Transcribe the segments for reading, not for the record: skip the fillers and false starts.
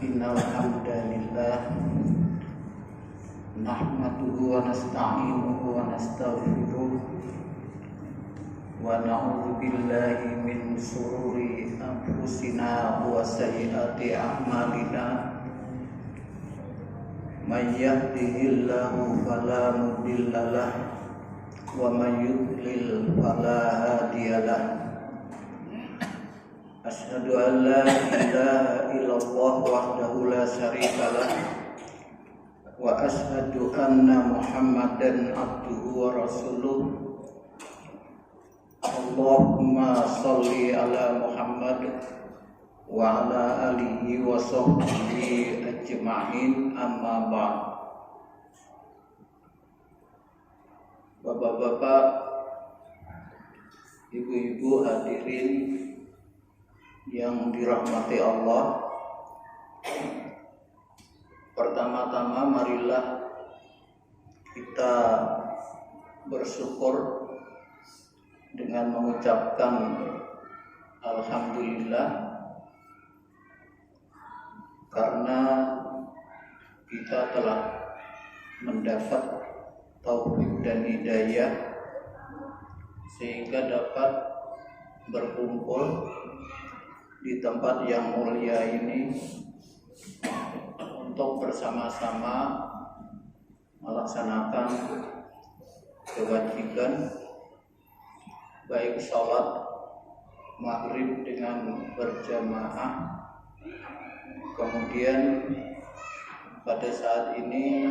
Innal hamdalillah nahmaduhu wa nasta'inuhu wa nastaghfiruh wa na'udzu billahi min shururi anfusina wa sayyiati a'malina. May yahdihillahu fala mudilla lahu wa may yudlil fala hadiyalah. Asyhadu an la ilaha illallah wahdahu la syarikalah wa asyhadu anna Muhammadan abduhu wa rasuluh. Allahumma sholli ala Muhammad wa ala alihi wa sahbihi ajma'in, amma ba'd. Bapak-bapak, ibu-ibu hadirin yang dirahmati Allah, pertama-tama marilah kita bersyukur dengan mengucapkan alhamdulillah, karena kita telah mendapat taufik dan hidayah sehingga dapat berkumpul di tempat yang mulia ini untuk bersama-sama melaksanakan kewajiban baik sholat maghrib dengan berjamaah. Kemudian pada saat ini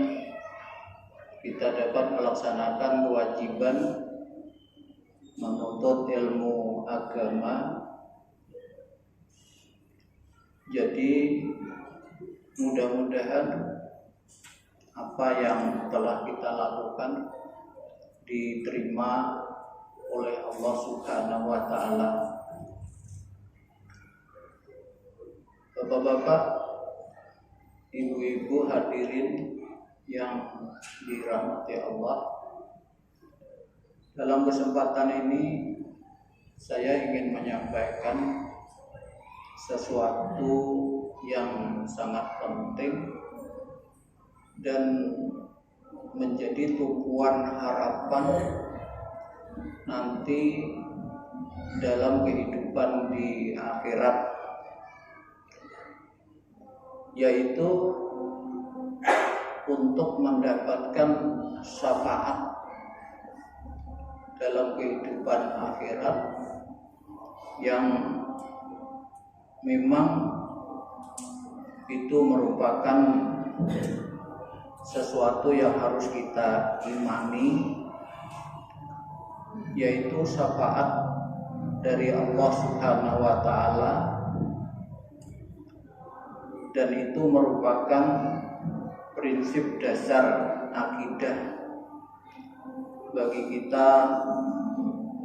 kita dapat melaksanakan kewajiban menuntut ilmu agama. Jadi mudah-mudahan apa yang telah kita lakukan diterima oleh Allah Subhanahu wa ta'ala. Bapak-bapak, ibu-ibu hadirin yang dirahmati Allah, dalam kesempatan ini saya ingin menyampaikan sesuatu yang sangat penting dan menjadi tumpuan harapan nanti dalam kehidupan di akhirat, yaitu untuk mendapatkan syafaat dalam kehidupan akhirat yang memang itu merupakan sesuatu yang harus kita imani, yaitu syafaat dari Allah Subhanahu wa ta'ala, dan itu merupakan prinsip dasar akidah bagi kita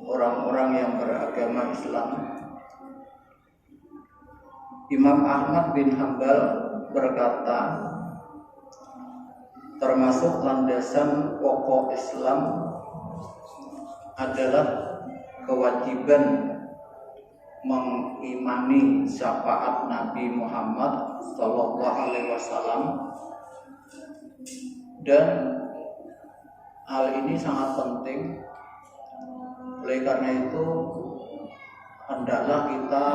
orang-orang yang beragama Islam. Imam Ahmad bin Hanbal berkata, termasuk landasan pokok Islam adalah kewajiban mengimani syafaat Nabi Muhammad SAW, dan hal ini sangat penting. Oleh karena itu hendaklah kita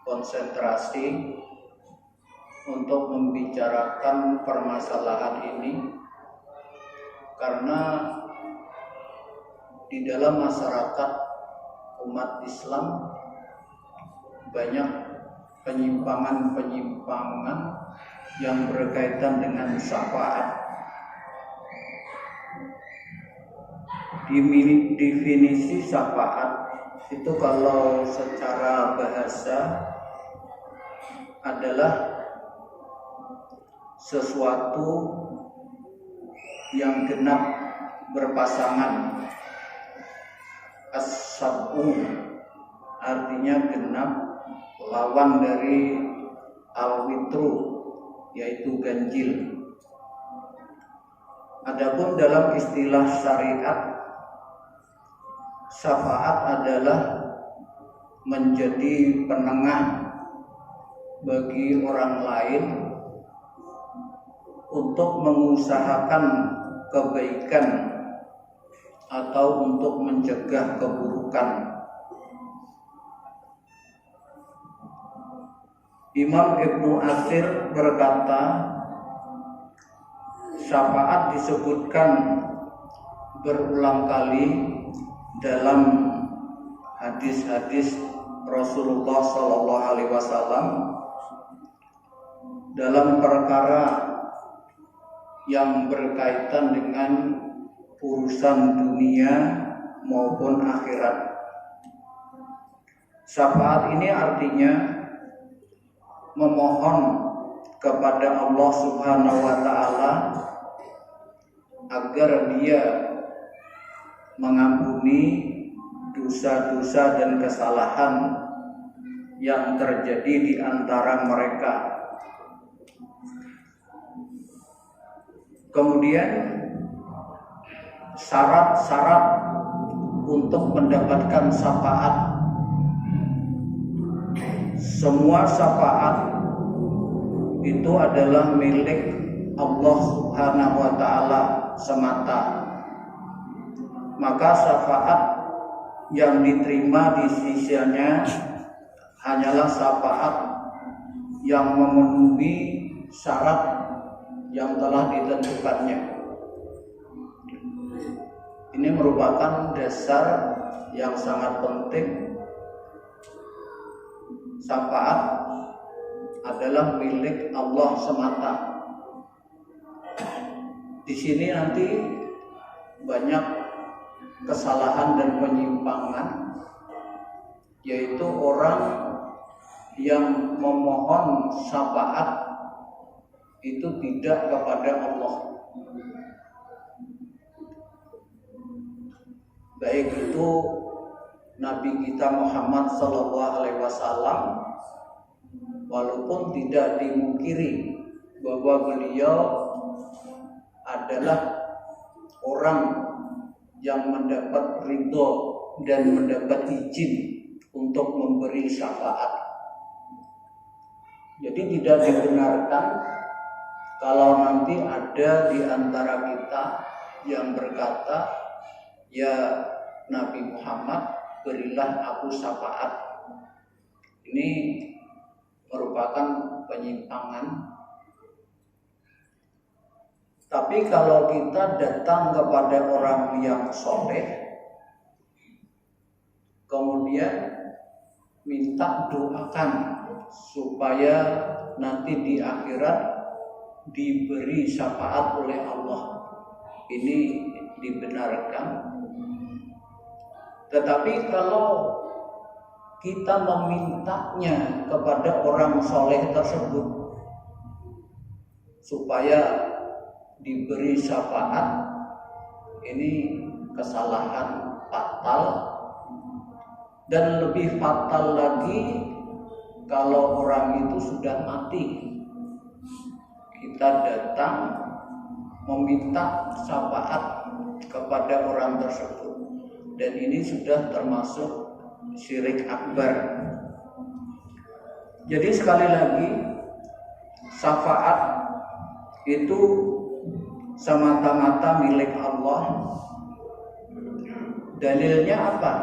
konsentrasi untuk membicarakan permasalahan ini, karena di dalam masyarakat umat Islam banyak penyimpangan-penyimpangan yang berkaitan dengan syafaat. Definisi syafaat itu kalau secara bahasa adalah sesuatu yang genap berpasangan. As-sab'u artinya genap, lawan dari al-witru yaitu ganjil. Adapun dalam istilah syariat, syafaat adalah menjadi penengah bagi orang lain untuk mengusahakan kebaikan atau untuk mencegah keburukan. Imam Ibnu Atsir berkata, syafaat disebutkan berulang kali dalam hadis-hadis Rasulullah Shallallahu Alaihi Wasallam dalam perkara yang berkaitan dengan urusan dunia maupun akhirat. Syafaat ini artinya memohon kepada Allah Subhanahu wa taala agar Dia mengampuni dosa-dosa dan kesalahan yang terjadi di antara mereka. Kemudian syarat-syarat untuk mendapatkan syafaat. Semua syafaat itu adalah milik Allah Subhanahu wa taala semata. Maka syafaat yang diterima di sisinya hanyalah syafaat yang memenuhi syarat yang telah ditentukannya. Ini merupakan dasar yang sangat penting. Syafaat adalah milik Allah semata. Di sini nanti banyak kesalahan dan penyimpangan, yaitu orang yang memohon syafaat itu tidak kepada Allah, baik itu Nabi kita Muhammad Sallallahu Alaihi Wasallam, walaupun tidak dimungkiri bahwa beliau adalah orang yang mendapat ridho dan mendapat izin untuk memberi syafaat. Jadi tidak dibenarkan kalau nanti ada di antara kita yang berkata, ya Nabi Muhammad, berilah aku syafaat. Ini merupakan penyimpangan. Tapi kalau kita datang kepada orang yang soleh, kemudian minta doakan supaya nanti di akhirat diberi syafaat oleh Allah, ini dibenarkan. Tetapi kalau kita memintanya kepada orang soleh tersebut supaya diberi syafaat, ini kesalahan fatal. Dan lebih fatal lagi kalau orang itu sudah mati, kita datang meminta syafaat kepada orang tersebut, dan ini sudah termasuk syirik akbar. Jadi sekali lagi, syafaat itu semata-mata milik Allah. Dalilnya apa?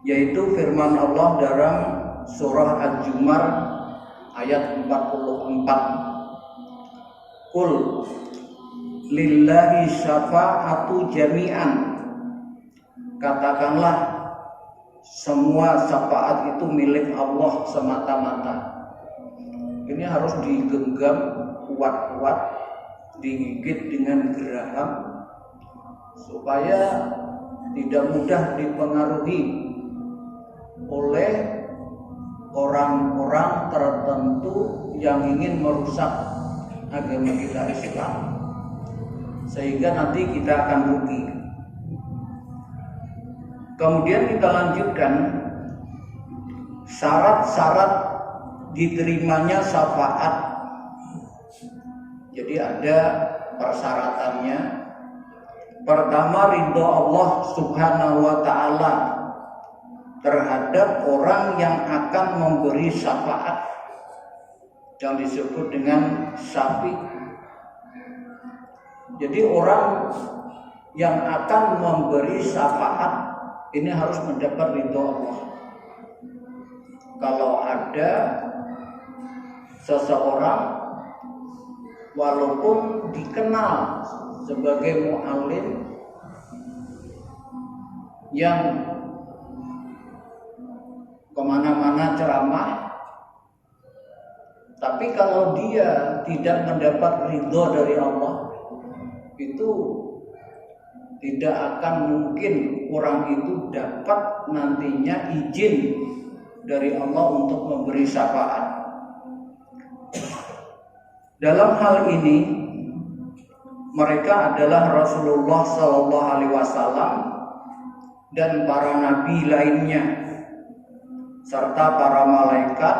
Yaitu firman Allah dalam surah Al-Zumar ayat 44. Qul lillahi syafa'atu jami'an. Katakanlah, semua syafaat itu milik Allah semata-mata. Ini harus digenggam kuat-kuat, digigit dengan geraham supaya tidak mudah dipengaruhi oleh orang-orang tertentu yang ingin merusak agama kita Islam, sehingga nanti kita akan rugi. Kemudian kita lanjutkan syarat-syarat diterimanya syafaat. Jadi ada persyaratannya. Pertama, ridho Allah Subhanahu wa taala terhadap orang yang akan memberi syafaat. yang disebut dengan syafi'. Jadi orang yang akan memberi syafaat ini harus mendapat ridho Allah. Kalau ada seseorang walaupun dikenal sebagai mu'alim yang kemana-mana ceramah, tapi kalau dia tidak mendapat ridho dari Allah, itu tidak akan mungkin orang itu dapat nantinya izin dari Allah untuk memberi syafaat. Dalam hal ini mereka adalah Rasulullah SAW dan para nabi lainnya, serta para malaikat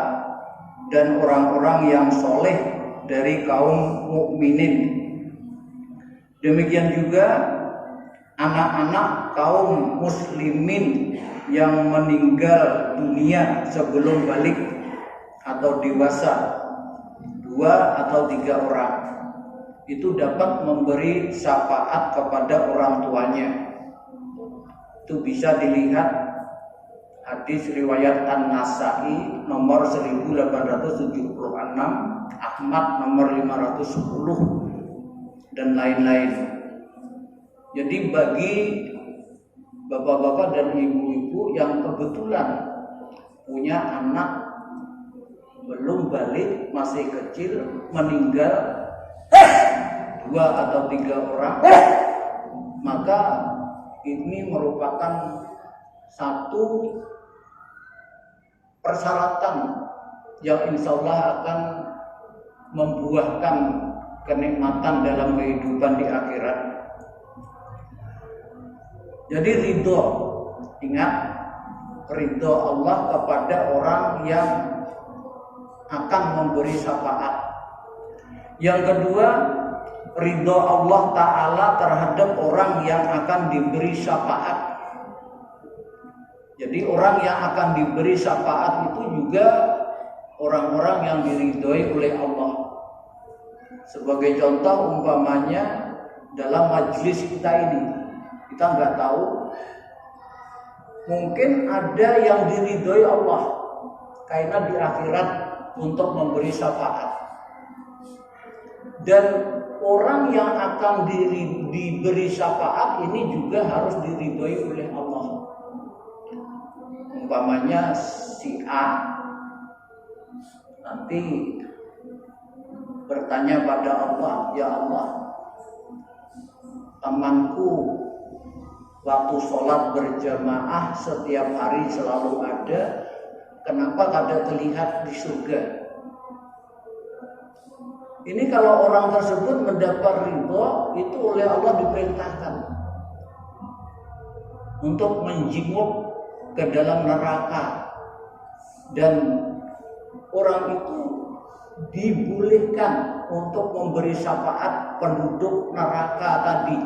dan orang-orang yang soleh dari kaum mukminin. Demikian juga anak-anak kaum muslimin yang meninggal dunia sebelum balik atau dewasa, 2 atau 3 orang, itu dapat memberi syafaat kepada orang tuanya. Itu bisa dilihat hadis riwayat An-Nasa'i nomor 1876, Ahmad nomor 510 dan lain-lain. Jadi bagi bapak-bapak dan ibu-ibu yang kebetulan punya anak belum balik, masih kecil, meninggal 2 atau 3 orang, maka ini merupakan satu persyaratan yang insya Allah akan membuahkan kenikmatan dalam kehidupan di akhirat. Jadi ridho, ingat, ridho Allah kepada orang yang akan memberi syafaat. Yang kedua, ridho Allah Ta'ala terhadap orang yang akan diberi syafaat. Jadi orang yang akan diberi syafaat itu juga orang-orang yang diridhoi oleh Allah. Sebagai contoh umpamanya dalam majelis kita ini, kita nggak tahu, mungkin ada yang diridhoi Allah karena di akhirat untuk memberi syafaat. Dan orang yang akan diberi syafaat ini juga harus diridhoi oleh Allah. Umpamanya si A nanti bertanya pada Allah, ya Allah, temanku waktu sholat berjamaah setiap hari selalu ada, kenapa kada terlihat di surga? Ini kalau orang tersebut mendapat ridho, itu oleh Allah diperintahkan untuk menjenguk ke dalam neraka, dan orang itu dibolehkan untuk memberi syafaat penduduk neraka tadi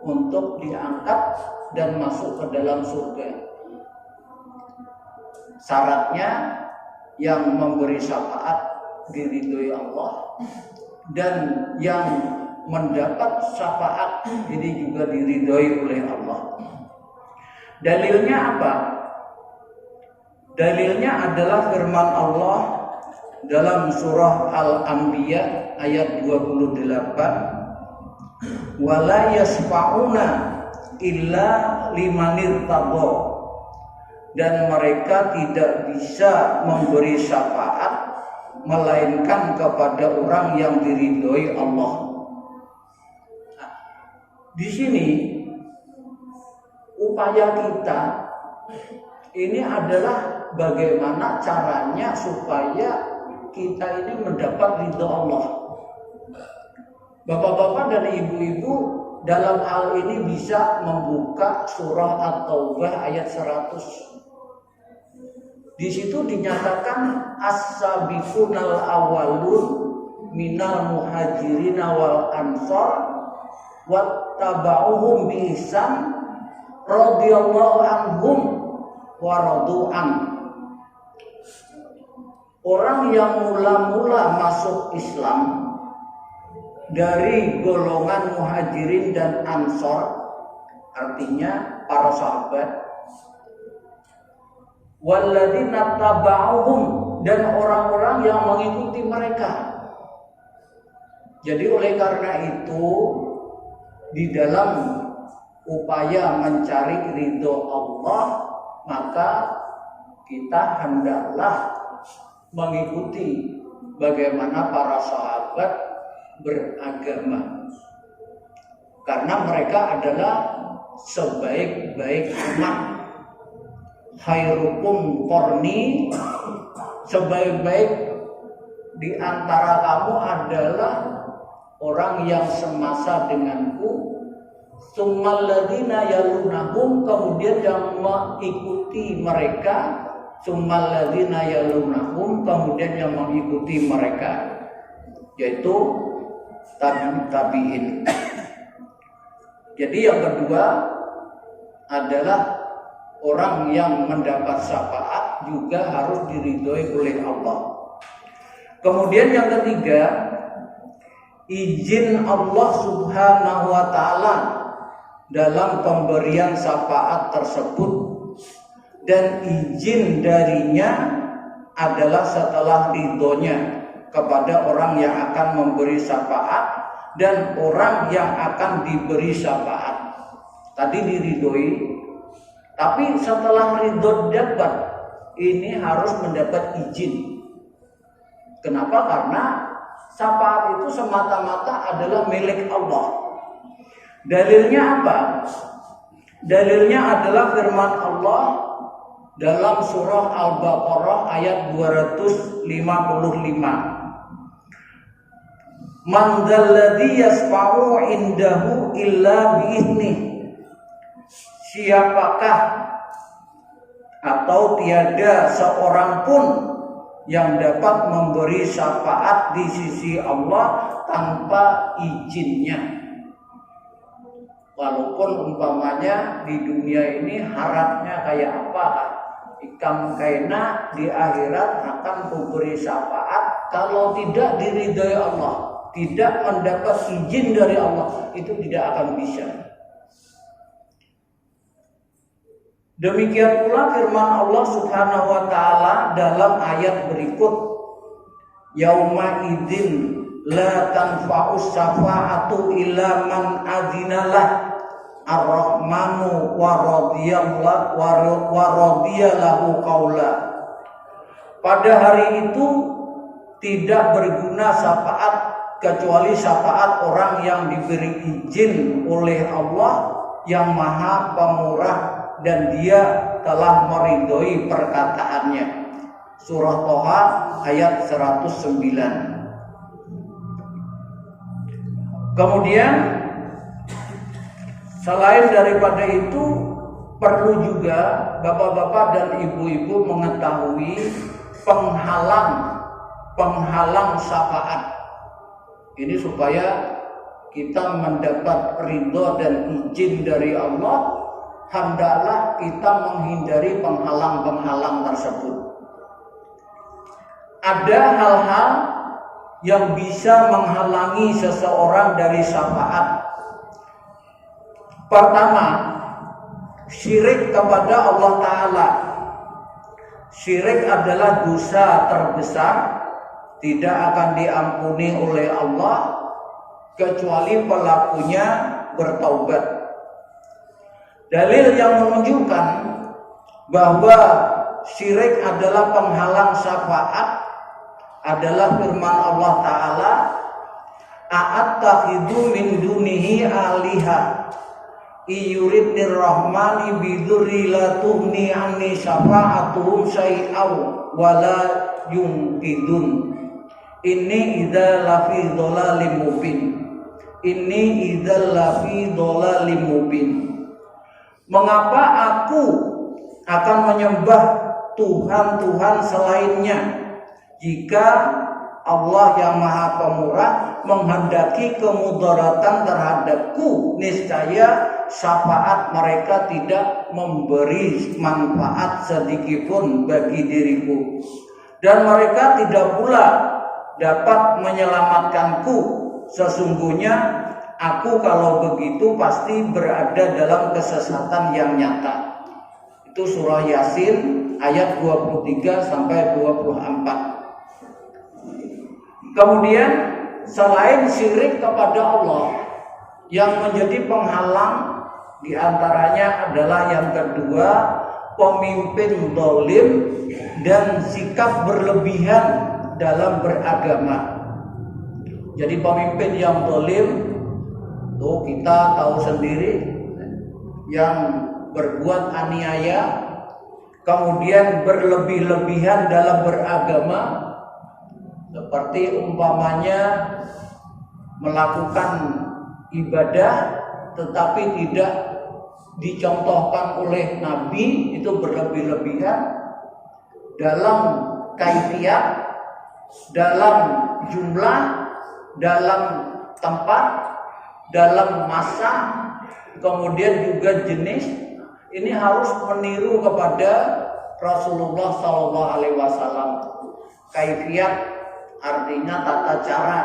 untuk diangkat dan masuk ke dalam surga. Syaratnya yang memberi syafaat diridhoi Allah, dan yang mendapat syafaat ini juga diridhoi oleh Allah. Dalilnya apa? Dalilnya adalah firman Allah dalam surah Al-Anbiya ayat 28, wala yasfa'una illa limanir tabo, dan mereka tidak bisa memberi syafaat melainkan kepada orang yang diridhoi Allah. Nah, di sini upaya kita ini adalah bagaimana caranya supaya kita ini mendapat ridho Allah. Bapak-bapak dan ibu-ibu dalam hal ini bisa membuka surah At-Taubah ayat 100. Di situ dinyatakan as-sabiqunal awwalun minal muhajirin wal ansor wattaba'uhum bi ihsan radhiyallahu anhum wa radu an. orang yang mula-mula masuk Islam dari golongan Muhajirin dan Ansor, artinya para sahabat, walladzina taba'uhum, dan orang-orang yang mengikuti mereka. Jadi oleh karena itu, di dalam upaya mencari ridho Allah, maka kita hendaklah mengikuti bagaimana para sahabat beragama, karena mereka adalah sebaik-baik umat. Khairukum qarni, sebaik-baik di antara kamu adalah orang yang semasa denganku. Tsummal ladzina yalunahum, kemudian yang mengikuti mereka. Tsummal ladzina yalunahum, kemudian yang mengikuti mereka, yaitu tabi'in. Jadi yang kedua adalah orang yang mendapat syafaat juga harus diridhoi oleh Allah. Kemudian yang ketiga, izin Allah Subhanahu wa ta'ala dalam pemberian syafaat tersebut, dan izin darinya adalah setelah ridhonya kepada orang yang akan memberi syafaat dan orang yang akan diberi syafaat. Tadi diridhoi, tapi setelah ridho dapat, ini harus mendapat izin. Kenapa? Karena syafaat itu semata-mata adalah milik Allah. Dalilnya apa? Dalilnya adalah firman Allah dalam surah Al-Baqarah ayat 255. Man dzalladzi yasfa'u indahu illa bi'idnih. Siapakah atau tiada seorang pun yang dapat memberi syafaat di sisi Allah tanpa izinnya. Walaupun umpamanya di dunia ini harapnya kayak apa, ikam kaina di akhirat akan memberi syafaat, kalau tidak diridhai Allah, tidak mendapat izin dari Allah, itu tidak akan bisa. Demikian pula firman Allah Subhanahu wa ta'ala dalam ayat berikut, yauma idzin la tanfa'us syafa'atu illa man adzinalah ar-rahmanu wa radiyalahu qaula. Pada hari itu tidak berguna syafaat kecuali syafaat orang yang diberi izin oleh Allah yang Maha Pemurah, dan dia telah meridhoi perkataannya. Surah Toha ayat 109. Kemudian selain daripada itu, perlu juga bapak-bapak dan ibu-ibu mengetahui penghalang syafaat. Ini supaya kita mendapat ridho dan izin dari Allah, hendaklah kita menghindari penghalang-penghalang tersebut. Ada hal-hal yang bisa menghalangi seseorang dari syafaat. Pertama, syirik kepada Allah Ta'ala. Syirik adalah dosa terbesar, tidak akan diampuni oleh Allah kecuali pelakunya bertaubat. Dalil yang menunjukkan bahwa syirik adalah penghalang syafaat adalah firman Allah Ta'ala, a'attakhidhu min dunihi aliha iyuridnir rahmani bidurri la tuhni anni syafa'atuhum syai'aw wala yungkidun. Ini idza lafi dhalalim mubin. Ini idza lafi dhalalim mubin. Mengapa aku akan menyembah Tuhan-Tuhan selainnya jika Allah yang Maha Pemurah menghendaki kemudaratan terhadapku? Niscaya syafaat mereka tidak memberi manfaat sedikitpun bagi diriku. dan mereka tidak pula dapat menyelamatkanku. Sesungguhnya aku kalau begitu pasti berada dalam kesesatan yang nyata. Itu surah Yasin ayat 23 sampai 24. Kemudian selain syirik kepada Allah, yang menjadi penghalang diantaranya adalah yang kedua, pemimpin zalim dan sikap berlebihan dalam beragama. Jadi pemimpin yang zalim tuh kita tahu sendiri, yang berbuat aniaya, kemudian berlebih-lebihan dalam beragama, seperti umpamanya melakukan ibadah tetapi tidak dicontohkan oleh Nabi, itu berlebih-lebihan dalam kaifiyat, dalam jumlah, dalam tempat, dalam masa, kemudian juga jenis. Ini harus meniru kepada Rasulullah SAW. Kaifiyat artinya tata cara.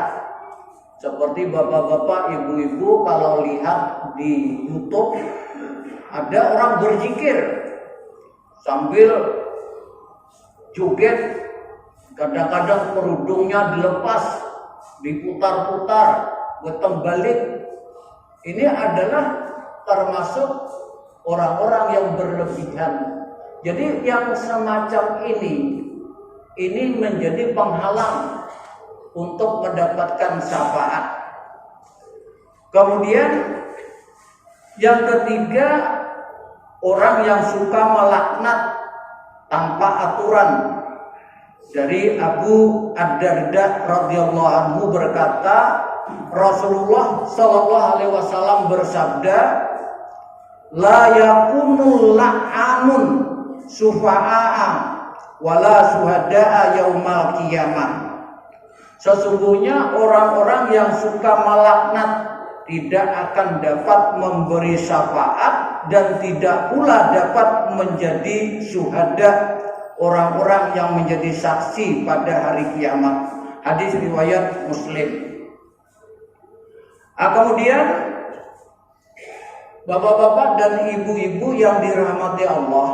Seperti bapak-bapak, ibu-ibu kalau lihat di YouTube ada orang berzikir sambil joget, kadang-kadang kerudungnya dilepas, diputar-putar, putar balik. Ini adalah termasuk orang-orang yang berlebihan. Jadi yang semacam ini menjadi penghalang untuk mendapatkan syafaat. Kemudian yang ketiga, orang yang suka melaknat tanpa aturan. Dari Abu Ad-Darda radhiyallahu anhu berkata, Rasulullah sallallahu alaihi wasallam bersabda, la yakunu la'anun sufa'a wala suhada'a yaumal qiyamah. Sesungguhnya orang-orang yang suka melaknat tidak akan dapat memberi syafaat dan tidak pula dapat menjadi syuhada, orang-orang yang menjadi saksi pada hari kiamat. Hadis riwayat Muslim. Kemudian bapak-bapak dan ibu-ibu yang dirahmati Allah,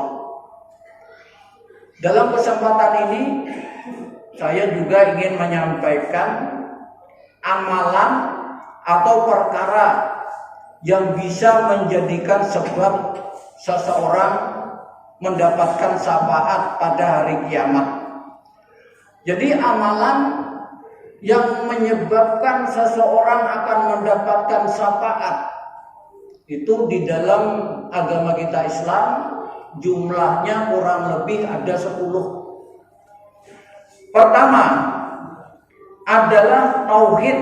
dalam kesempatan ini saya juga ingin menyampaikan amalan atau perkara yang bisa menjadikan sebab seseorang mendapatkan syafaat pada hari kiamat. Jadi amalan yang menyebabkan seseorang akan mendapatkan syafaat itu di dalam agama kita Islam jumlahnya kurang lebih ada 10. Pertama adalah tauhid,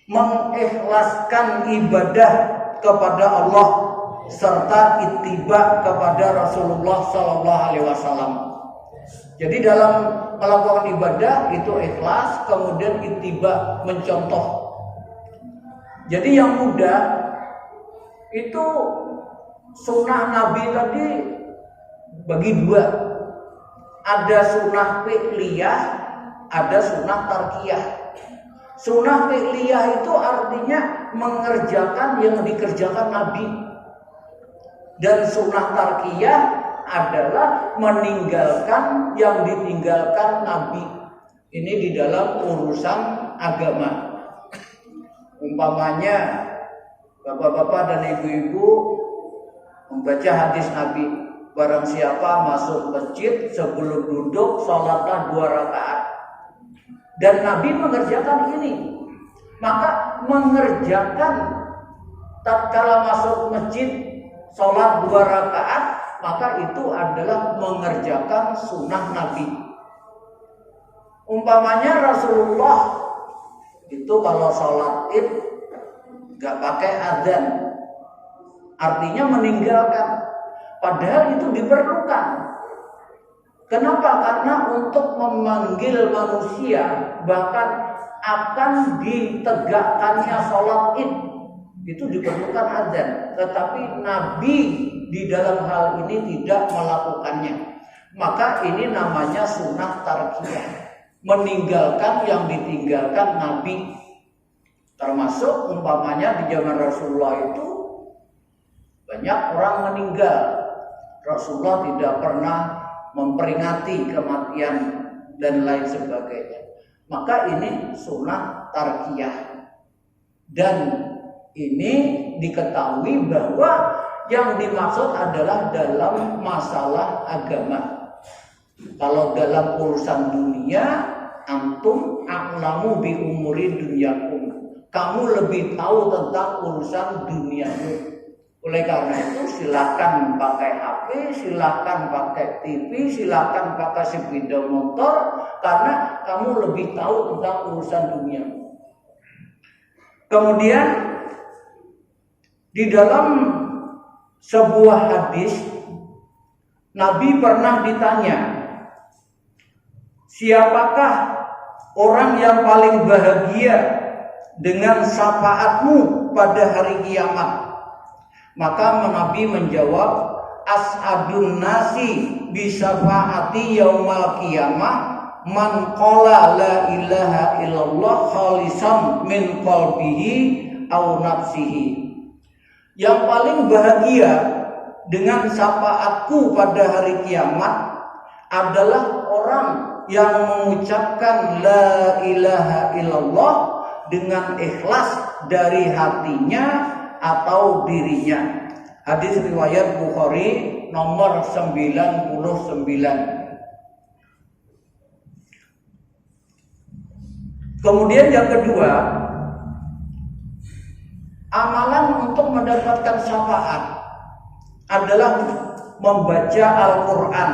mengikhlaskan ibadah kepada Allah serta ittiba kepada Rasulullah sallallahu alaihi wasallam. Jadi dalam melakukan ibadah itu ikhlas, kemudian ittiba, mencontoh. Jadi yang mudah itu sunnah Nabi tadi bagi dua. Ada sunnah fi'liyah, ada sunnah tarkiyah. Sunnah fi'liyah itu artinya mengerjakan yang dikerjakan Nabi. Dan sunnah tarkiyah adalah meninggalkan yang ditinggalkan Nabi. Ini di dalam urusan agama. Umpamanya bapak-bapak dan ibu-ibu membaca hadis Nabi, barang siapa masuk masjid sebelum duduk sholatlah 2 rakaat. Dan Nabi mengerjakan ini. Maka mengerjakan tatkala masuk masjid sholat 2 rakaat, maka itu adalah mengerjakan sunnah Nabi. Umpamanya Rasulullah itu kalau sholat id gak pakai adzan, artinya meninggalkan. Padahal itu diperlukan. Kenapa? Karena untuk memanggil manusia, bahkan akan ditegakkannya sholat id, itu diperlukan adzan. Tetapi Nabi di dalam hal ini tidak melakukannya. Maka ini namanya sunnah tarkiyah, meninggalkan yang ditinggalkan Nabi. Termasuk umpamanya di zaman Rasulullah itu banyak orang meninggal. Rasulullah tidak pernah memperingati kematian dan lain sebagainya. Maka ini sunnah tarkiyah. Dan ini diketahui bahwa yang dimaksud adalah dalam masalah agama. Kalau dalam urusan dunia, antum a'lamu bi umuri dunyakum. Kamu lebih tahu tentang urusan duniamu. Oleh karena itu silakan pakai HP, silakan pakai TV, silakan pakai sepeda motor, karena kamu lebih tahu tentang urusan dunia. Kemudian di dalam sebuah hadis Nabi pernah ditanya, siapakah orang yang paling bahagia dengan syafaatmu pada hari kiamat? Maka Nabi menjawab, as'adun nasi bisyafaati yaumal qiyamah man qala la ilaha illallah khalisan min qalbihi aw nafsihi. Yang paling bahagia dengan syafaatku pada hari kiamat adalah orang yang mengucapkan la ilaha illallah dengan ikhlas dari hatinya atau dirinya. Hadis riwayat Bukhari nomor 99. Kemudian yang kedua, amalan untuk mendapatkan syafaat adalah membaca Al-Quran.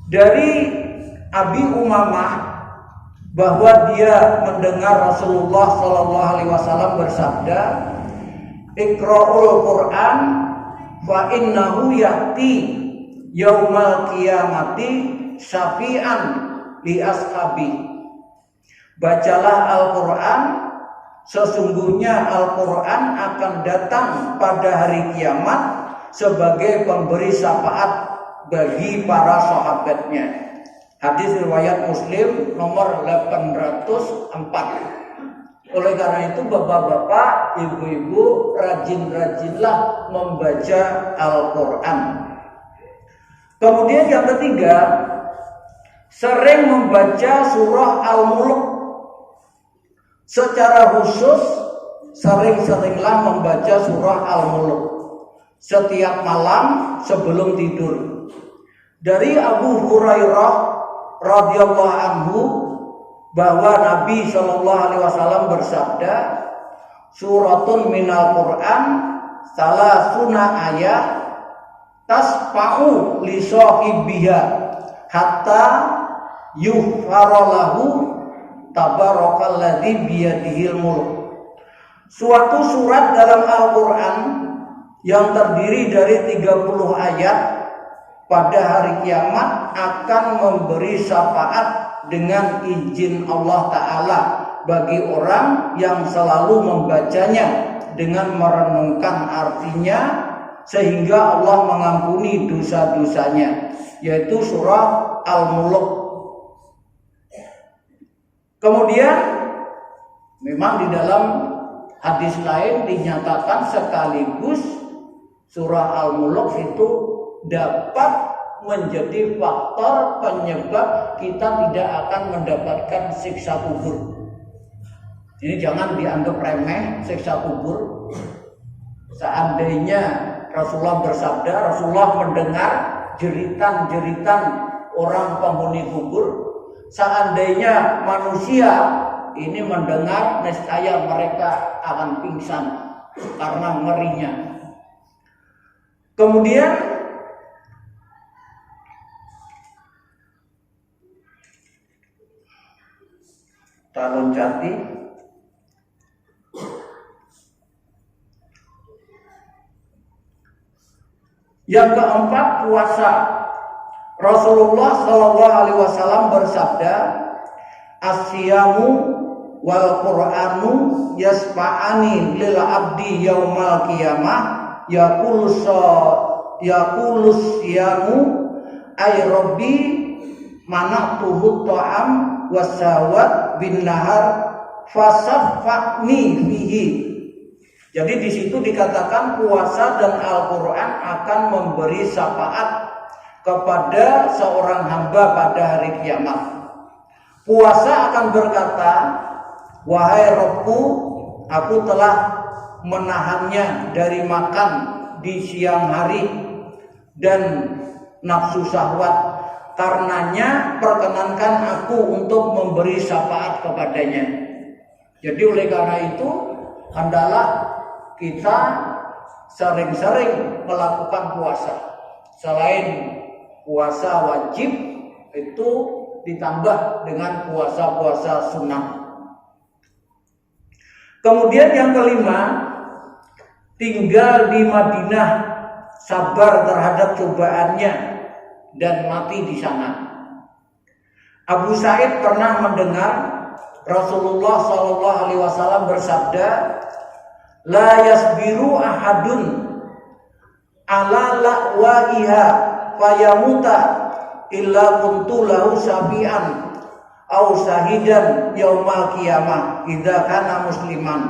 Dari Abi Umamah bahwa dia mendengar Rasulullah SAW bersabda, Iqra'ul Quran fa innahu ya'ti yaumal qiyamati syafi'an li ashabi. Bacalah Al-Quran, sesungguhnya Al-Quran akan datang pada hari kiamat sebagai pemberi syafaat bagi para sahabatnya. Hadis riwayat Muslim nomor 804. Oleh karena itu bapak-bapak, ibu-ibu, rajin-rajinlah membaca Al-Quran. Kemudian yang ketiga, sering membaca surah Al-Mulk. Secara khusus, sering-seringlah membaca surah Al-Mulk setiap malam sebelum tidur. Dari Abu Hurairah radhiyallahu anhu bahwa Nabi SAW bersabda, suratun minal Quran salasuna ayat tasfa'u li sahibiha hatta yughfaralahu tabarakalladzi biyadihil mulk. Suatu surat dalam Al-Quran yang terdiri dari 30 ayat pada hari kiamat akan memberi syafaat dengan izin Allah Ta'ala bagi orang yang selalu membacanya dengan merenungkan artinya, sehingga Allah mengampuni dosa-dosanya, yaitu surah Al-Mulk. Kemudian memang di dalam hadis lain dinyatakan sekaligus surah Al-Mulk itu dapat menjadi faktor penyebab kita tidak akan mendapatkan siksa kubur. Ini jangan dianggap remeh siksa kubur. Seandainya Rasulullah bersabda, Rasulullah mendengar jeritan-jeritan orang penghuni kubur. Seandainya manusia ini mendengar, niscaya mereka akan pingsan karena ngerinya. Kemudian talon jati. Yang keempat, puasa. Rasulullah SAW bersabda, asyamu wal Qur'anu yasfa'ani lil abdi yaumal qiyamah yaqulu syamu ay Rabbi mana'tuhu ta'am wasawat bin nahar fasafa'ni fihi. Jadi di situ dikatakan puasa dan Al-Quran akan memberi syafaat kepada seorang hamba pada hari kiamat. Puasa akan berkata, wahai Rabbku, aku telah menahannya dari makan di siang hari dan nafsu syahwat. Karenanya perkenankan aku untuk memberi syafaat kepadanya. Jadi oleh karena itu hendaklah kita sering-sering melakukan puasa. Selain puasa wajib itu ditambah dengan puasa-puasa sunnah. Kemudian yang kelima, tinggal di Madinah, sabar terhadap cobaannya dan mati di sana. Abu Sa'id pernah mendengar Rasulullah SAW bersabda, la yasbiru ahadun ala la'waiha fayamuta illa kuntu lahu syafi'an au syahidan yaumal qiyamah idza kana musliman.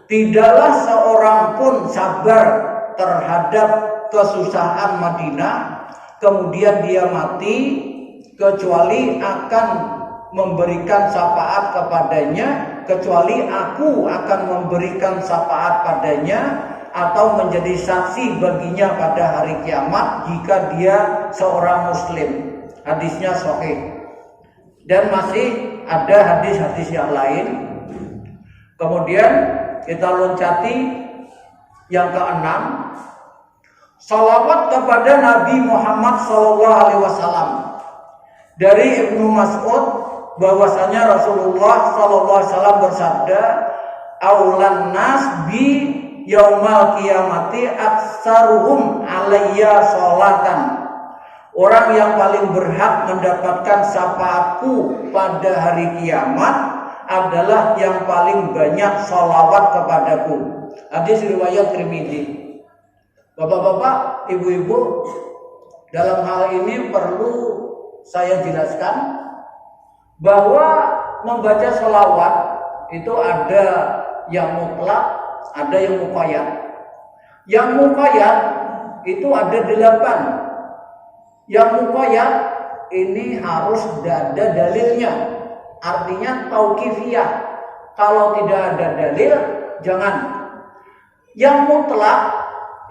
Tidaklah seorang pun sabar terhadap kesusahan Madinah kemudian dia mati kecuali akan memberikan syafaat kepadanya, kecuali aku akan memberikan syafaat padanya atau menjadi saksi baginya pada hari kiamat jika dia seorang muslim. Hadisnya sahih. Dan masih ada hadis-hadis yang lain. Kemudian kita loncati yang keenam, salawat kepada Nabi Muhammad SAW. Dari Ibnu Mas'ud bahwasanya Rasulullah SAW bersabda, aulan nas bi yaumal qiyamati aksaruhum alayya sholatan. Orang yang paling berhak mendapatkan syafaatku pada hari kiamat adalah yang paling banyak sholawat kepadaku. Hadis riwayat Tirmidzi. Bapak-bapak, ibu-ibu, dalam hal ini perlu saya jelaskan bahwa membaca sholawat itu ada yang mutlak, ada yang muqayyad. Yang muqayyad itu ada 8. Yang muqayyad ini harus ada dalilnya. Artinya tauqifiyah. Kalau tidak ada dalil, jangan. Yang mutlak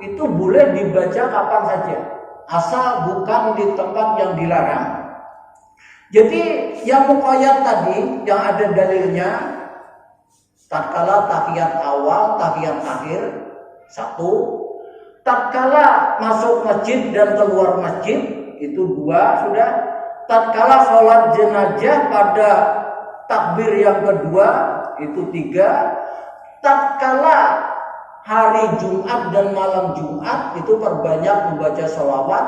itu boleh dibaca kapan saja, asal bukan di tempat yang dilarang. Jadi yang muqayyad tadi yang ada dalilnya, tatkala tahiyat awal, tahiyat akhir, 1. Tatkala masuk masjid dan keluar masjid, itu 2 sudah. Tatkala sholat jenazah pada takbir yang kedua, itu 3. Tatkala hari Jumat dan malam Jumat, itu perbanyak membaca sholawat.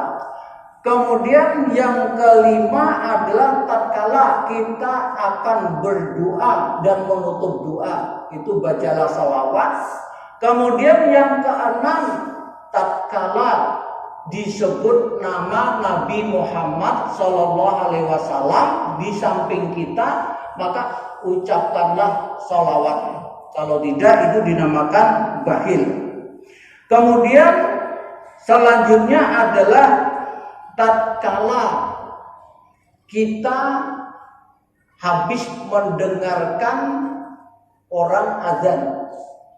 Kemudian yang kelima adalah tatkala kita akan berdoa dan menutup doa, itu bacalah sholawat. Kemudian yang keenam, tatkala disebut nama Nabi Muhammad SAW di samping kita, maka ucapkanlah sholawat. Kalau tidak, itu dinamakan bakhil. Kemudian selanjutnya adalah tatkala kita habis mendengarkan orang azan,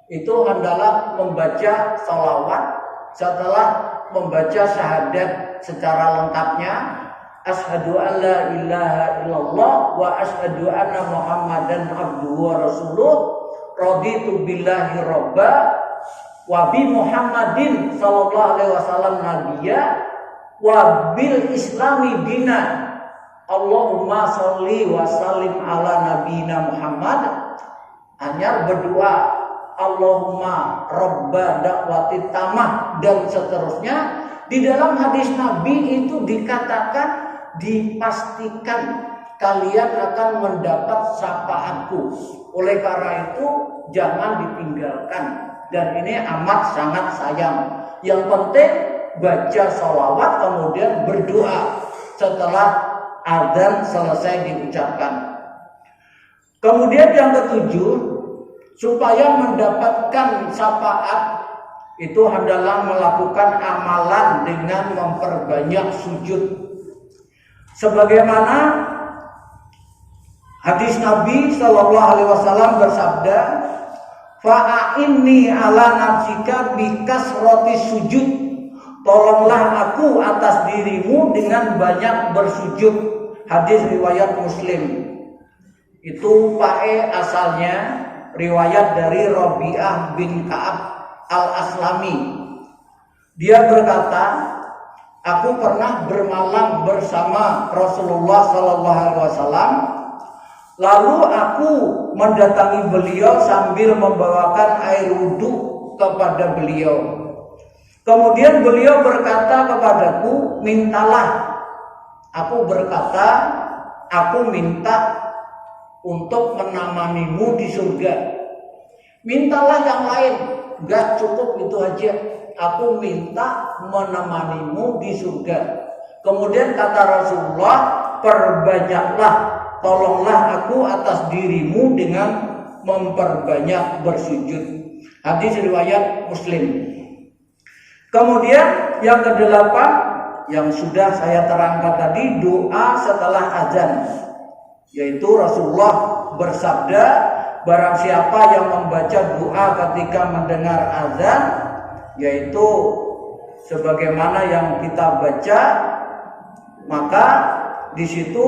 itu hendaklah membaca sholawat setelah membaca syahadat secara lengkapnya, asyhadu an la ilaha illallah wa asyhadu anna muhammadan abduhu wa rasuluh, raditu billahi robba wa bi muhammadin sallallahu alaihi wasallam nabiyya wa bil islami dina, Allahumma sholli wa sallim ala nabiyina Muhammad. Hanya berdoa Allahumma robba dakwati tamah dan seterusnya. Di dalam hadis Nabi itu dikatakan, dipastikan kalian akan mendapat syafaatku. Oleh karena itu jangan ditinggalkan, dan ini amat sangat sayang. Yang penting baca sholawat kemudian berdoa setelah adzan selesai diucapkan. Kemudian yang ketujuh, supaya mendapatkan syafaat itu adalah melakukan amalan dengan memperbanyak sujud. Sebagaimana hadis Nabi Shallallahu Alaihi Wasallam bersabda, "Fa'inni ala nafsika bikas roti sujud." Tolonglah aku atas dirimu dengan banyak bersujud. Hadis riwayat Muslim. Itu pae asalnya riwayat dari Rabi'ah bin Ka'ab al-Aslami. Dia berkata, aku pernah bermalam bersama Rasulullah SAW. Lalu aku mendatangi beliau sambil membawakan air wudhu kepada beliau. Kemudian beliau berkata kepadaku, mintalah. Aku berkata, aku minta untuk menemanimu di surga. Mintalah yang lain, gak cukup itu aja. Aku minta menemanimu di surga. Kemudian kata Rasulullah, perbanyaklah, tolonglah aku atas dirimu dengan memperbanyak bersujud. Hadis riwayat Muslim. Kemudian yang kedelapan yang sudah saya terangkan tadi, doa setelah azan. Yaitu Rasulullah bersabda, barang siapa yang membaca doa ketika mendengar azan, yaitu sebagaimana yang kita baca, maka di situ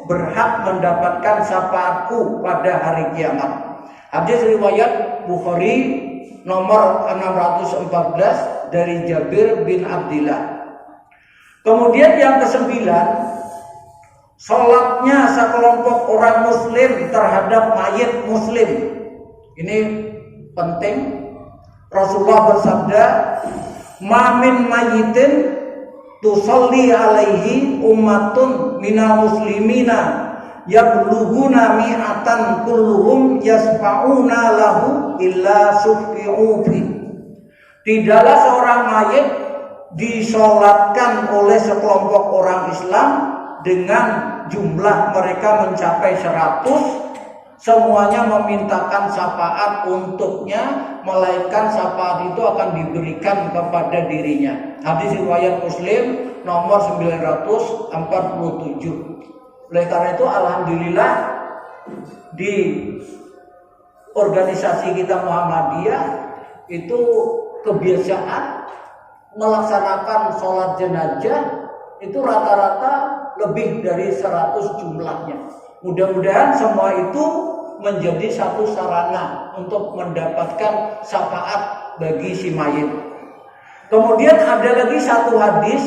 berhak mendapatkan syafaatku pada hari kiamat. Hadis riwayat Bukhari nomor 614 dari Jabir bin Abdillah. Kemudian yang kesembilan, sholatnya sekelompok orang muslim terhadap mayit muslim. Ini penting. Rasulullah bersabda, ma min mayitin tusalli alaihi ummatun minal muslimina yablughuna mi'atan kulluhum yasfa'una lahu illa suffi'u fi. Tidaklah seorang mayit disolatkan oleh sekelompok orang Islam dengan jumlah mereka mencapai 100, semuanya memintakan syafaat untuknya, melainkan syafaat itu akan diberikan kepada dirinya. Hadis riwayat Muslim nomor 947. Oleh karena itu alhamdulillah di organisasi kita Muhammadiyah itu kebiasaan melaksanakan sholat jenazah itu rata-rata lebih dari 100 jumlahnya. Mudah-mudahan semua itu menjadi satu sarana untuk mendapatkan syafaat bagi si mayit. Kemudian ada lagi satu hadis,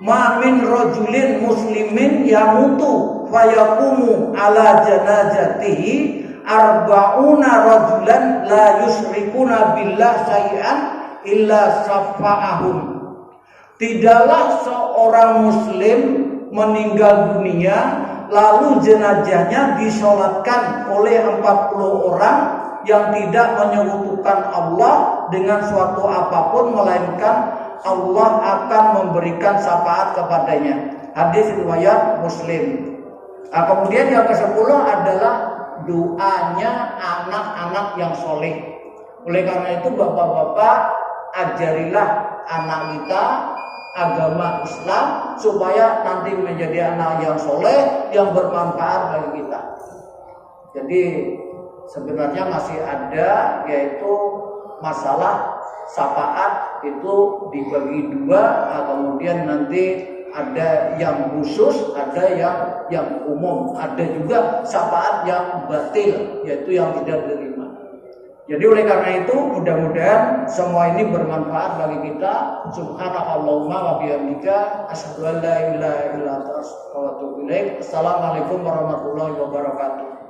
ma min rajulin muslimin yamutu fayaqumu ala janazatihi arba'una rajulan la yusyrikuna billah syai'an illa syafa'ahum. Tidaklah seorang muslim meninggal dunia lalu jenazahnya disolatkan oleh 40 orang yang tidak menyekutukan Allah dengan suatu apapun, melainkan Allah akan memberikan syafaat kepadanya. Hadis riwayat Muslim. Nah, kemudian yang ke-10 adalah doanya anak-anak yang soleh. Oleh karena itu bapak-bapak, ajarilah anak kita agama Islam supaya nanti menjadi anak yang soleh, yang bermanfaat bagi kita. Jadi sebenarnya masih ada, yaitu masalah syafaat itu dibagi dua. Kemudian nanti ada yang khusus, ada yang umum, ada juga syafaat yang batil, yaitu yang tidak diterima. Jadi oleh karena itu mudah-mudahan semua ini bermanfaat bagi kita. Subhanakallahumma wa bihamdika asyhadu an la ilaha illa anta astaghfiruka wa atubu ilaik. Assalamualaikum warahmatullahi wabarakatuh.